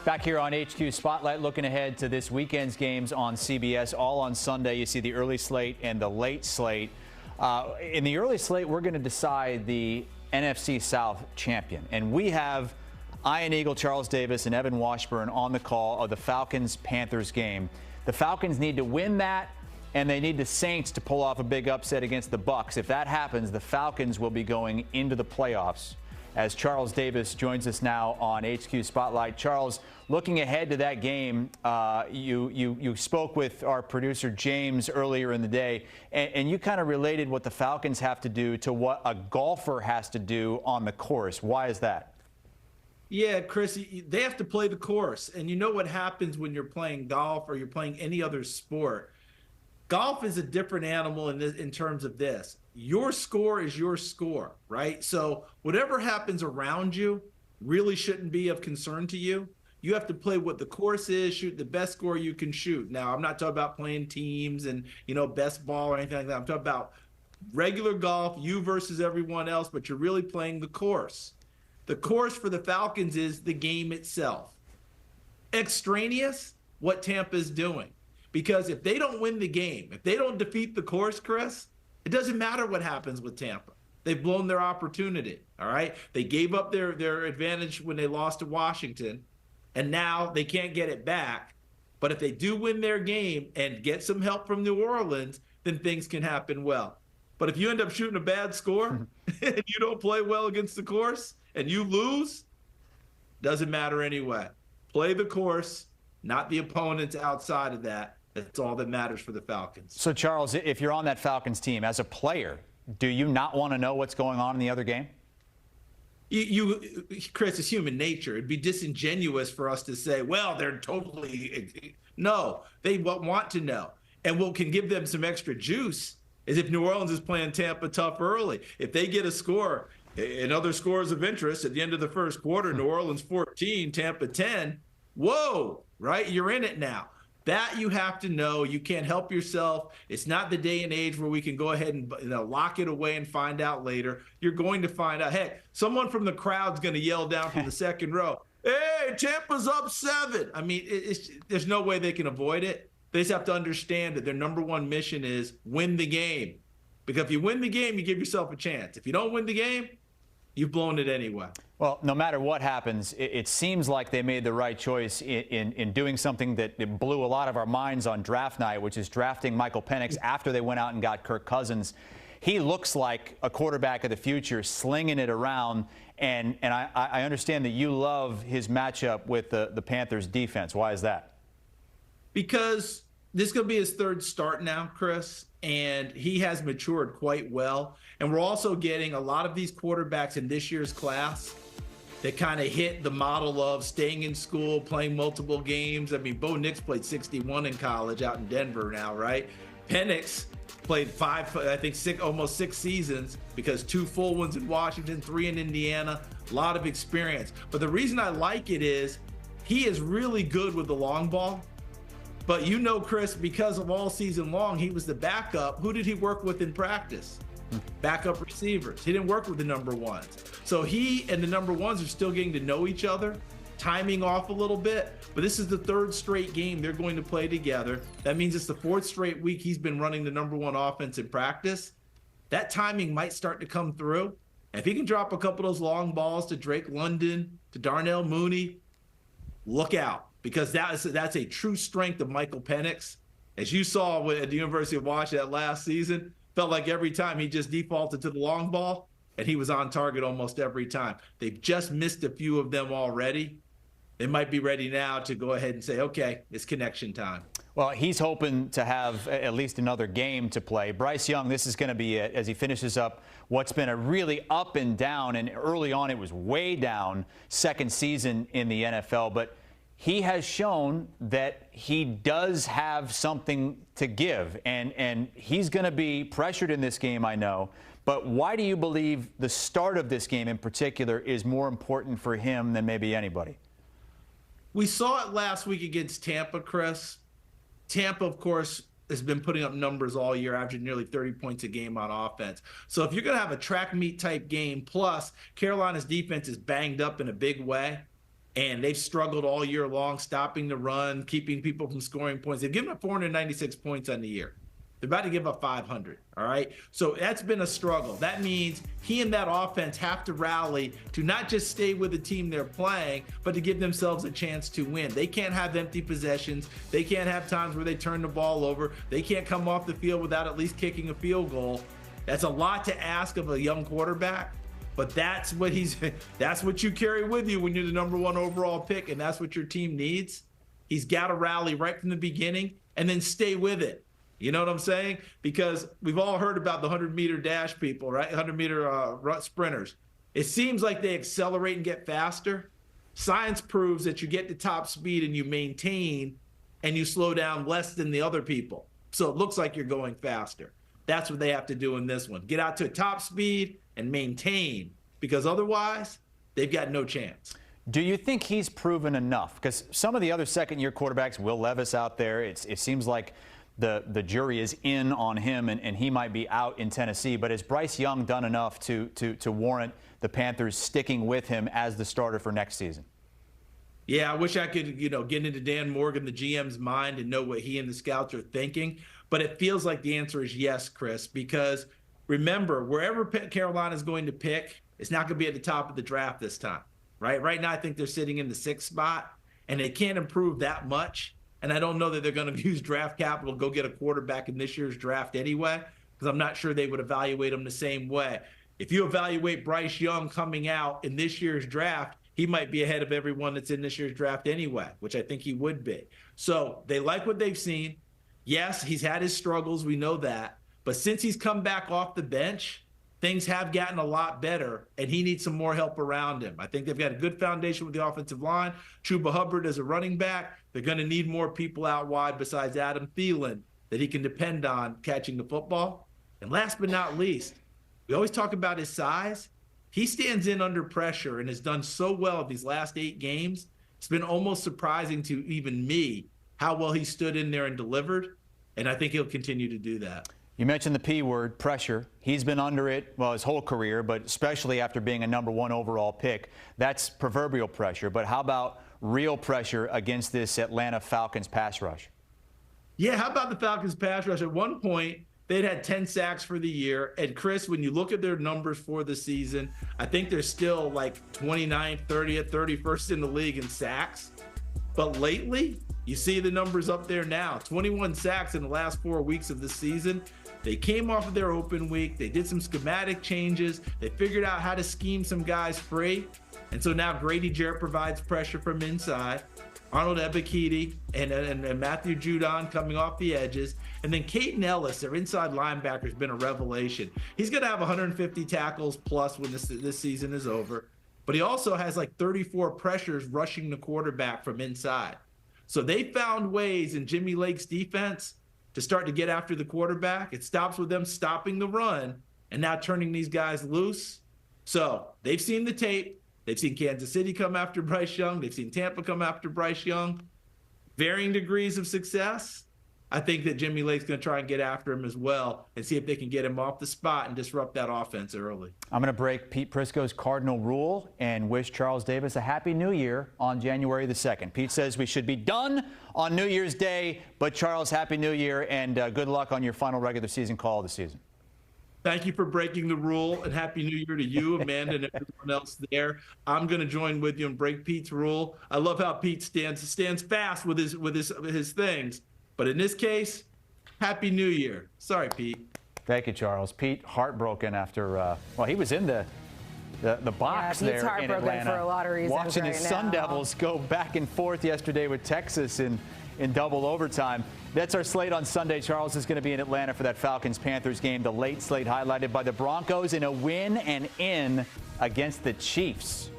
Back here on HQ Spotlight, looking ahead to this weekend's games on CBS. All on Sunday, you see the early slate and the late slate. In the early slate, we're going to decide the NFC South champion. And we have Iron Eagle Charles Davis and Evan Washburn on the call of the Falcons-Panthers game. The Falcons need to win that, and they need the Saints to pull off a big upset against the Bucs. If that happens, the Falcons will be going into the playoffs. As Charles Davis joins us now on HQ Spotlight. Charles, looking ahead to that game, you spoke with our producer James earlier in the day, and you kind of related what the Falcons have to do to what a golfer has to do on the course. Why is that? Yeah, Chris, they have to play the course. And you know what happens when you're playing golf or you're playing any other sport. Golf is a different animal in terms of this. Your score is your score, right? So whatever happens around you really shouldn't be of concern to you. You have to play what the course is, shoot the best score you can shoot. Now, I'm not talking about playing teams and, best ball or anything like that. I'm talking about regular golf, you versus everyone else, but you're really playing the course. The course for the Falcons is the game itself. Extraneous, what Tampa's doing. Because if they don't win the game, if they don't defeat the course, Chris, it doesn't matter what happens with Tampa. They've blown their opportunity, all right? They gave up their advantage when they lost to Washington, and now they can't get it back. But if they do win their game and get some help from New Orleans, then things can happen well. But if you end up shooting a bad score and you don't play well against the course and you lose, doesn't matter anyway. Play the course, not the opponents outside of that. That's all that matters for the Falcons. So, Charles, if you're on that Falcons team, as a player, do you not want to know what's going on in the other game? Chris, it's human nature. It'd be disingenuous for us to say, well, they're totally – no, they want to know. And what can give them some extra juice is if New Orleans is playing Tampa tough early. If they get a score and other scores of interest at the end of the first quarter, New Orleans 14, Tampa 10, whoa, right? You're in it now. That you have to know. You can't help yourself. It's not the day and age where we can go ahead and lock it away and find out later. You're going to find out. Heck, someone from the crowd's going to yell down from the second row, hey, Tampa's up 7. I mean, there's no way they can avoid it. They just have to understand that their number one mission is win the game. Because if you win the game, you give yourself a chance. If you don't win the game, you've blown it anyway. Well, no matter what happens, it seems like they made the right choice in doing something that blew a lot of our minds on draft night, which is drafting Michael Penix after they went out and got Kirk Cousins. He looks like a quarterback of the future, slinging it around, and I understand that you love his matchup with the Panthers defense. Why is that? Because this is going to be his third start now, Chris, and he has matured quite well. And we're also getting a lot of these quarterbacks in this year's class that kind of hit the model of staying in school, playing multiple games. I mean, Bo Nix played 61 in college out in Denver now, right? Penix played almost 6 seasons because 2 full ones in Washington, 3 in Indiana, a lot of experience. But the reason I like it is he is really good with the long ball. But Chris, because of all season long, he was the backup. Who did he work with in practice? Backup receivers. He didn't work with the number ones. So he and the number ones are still getting to know each other, timing off a little bit. But this is the 3rd straight game they're going to play together. That means it's the 4th straight week he's been running the number 1 offense in practice. That timing might start to come through. And if he can drop a couple of those long balls to Drake London, to Darnell Mooney, look out. Because that's a true strength of Michael Penix. As you saw at the University of Washington last season, felt like every time he just defaulted to the long ball, and he was on target almost every time. They've just missed a few of them already. They might be ready now to go ahead and say, okay, it's connection time. Well, he's hoping to have at least another game to play. Bryce Young, this is going to be it as he finishes up what's been a really up and down, and early on it was way down, second season in the NFL. But he has shown that he does have something to give, and he's going to be pressured in this game, I know. But why do you believe the start of this game in particular is more important for him than maybe anybody? We saw it last week against Tampa, Chris. Tampa, of course, has been putting up numbers all year, averaging nearly 30 points a game on offense. So if you're going to have a track meet type game, plus Carolina's defense is banged up in a big way, And they've struggled all year long, stopping the run, keeping people from scoring points. They've given up 496 points on the year. They're about to give up 500, all right? So that's been a struggle. That means he and that offense have to rally to not just stay with the team they're playing, but to give themselves a chance to win. They can't have empty possessions. They can't have times where they turn the ball over. They can't come off the field without at least kicking a field goal. That's a lot to ask of a young quarterback, but that's what you carry with you when you're the #1 overall pick, and that's what your team needs. He's got to rally right from the beginning and then stay with it. You know what I'm saying? Because we've all heard about the 100-meter dash people, right? 100-meter sprinters. It seems like they accelerate and get faster. Science proves that you get to top speed and you maintain and you slow down less than the other people. So it looks like you're going faster. That's what they have to do in this one. Get out to top speed and maintain, because otherwise they've got no chance. Do you think he's proven enough? Because some of the other second-year quarterbacks, Will Levis out there, it seems like the jury is in on him, and he might be out in Tennessee. But has Bryce Young done enough to warrant the Panthers sticking with him as the starter for next season? Yeah, I wish I could, get into Dan Morgan, the GM's mind, and know what he and the scouts are thinking. But it feels like the answer is yes, Chris, because remember, wherever Carolina is going to pick, it's not going to be at the top of the draft this time, right? Right now, I think they're sitting in the 6th spot, and they can't improve that much. And I don't know that they're going to use draft capital to go get a quarterback in this year's draft anyway, because I'm not sure they would evaluate him the same way. If you evaluate Bryce Young coming out in this year's draft, he might be ahead of everyone that's in this year's draft anyway, which I think he would be. So they like what they've seen. Yes, he's had his struggles. We know that. But since he's come back off the bench, things have gotten a lot better, and he needs some more help around him. I think they've got a good foundation with the offensive line. Chuba Hubbard as a running back. They're going to need more people out wide besides Adam Thielen that he can depend on catching the football. And last but not least, we always talk about his size. He stands in under pressure and has done so well these last 8 games. It's been almost surprising to even me how well he stood in there and delivered, and I think he'll continue to do that. You mentioned the P word, pressure. He's been under it, well, his whole career, but especially after being a #1 overall pick. That's proverbial pressure. But how about real pressure against this Atlanta Falcons pass rush? Yeah, how about the Falcons pass rush? At one point, they'd had 10 sacks for the year. And Chris, when you look at their numbers for the season, I think they're still like 29th, 30th, 31st in the league in sacks. But lately, you see the numbers up there now. 21 sacks in the last 4 weeks of the season. They came off of their open week. They did some schematic changes. They figured out how to scheme some guys free. And so now Grady Jarrett provides pressure from inside. Arnold Ebiketie and Matthew Judon coming off the edges. And then Caden Ellis, their inside linebacker, has been a revelation. He's going to have 150 tackles plus when this season is over. But he also has like 34 pressures rushing the quarterback from inside. So they found ways in Jimmy Lake's defense to start to get after the quarterback. It stops with them stopping the run and now turning these guys loose. So they've seen the tape. They've seen Kansas City come after Bryce Young. They've seen Tampa come after Bryce Young. Varying degrees of success. I think that Jimmy Lake's going to try and get after him as well and see if they can get him off the spot and disrupt that offense early. I'm going to break Pete Prisco's cardinal rule and wish Charles Davis a happy new year on January the 2nd. Pete says we should be done on New Year's Day, but Charles, happy new year and good luck on your final regular season call of the season. Thank you for breaking the rule, and Happy New Year to you, Amanda, and everyone else there. I'm going to join with you and break Pete's rule. I love how Pete stands fast with his things. But in this case, Happy New Year. Sorry, Pete. Thank you, Charles. Pete, heartbroken after, he was in the box there in Atlanta. For a lot of reasons watching right his now. Sun Devils go back and forth yesterday with Texas in double overtime. That's our slate on Sunday. Charles is going to be in Atlanta for that Falcons-Panthers game. The late slate highlighted by the Broncos in a win and in against the Chiefs.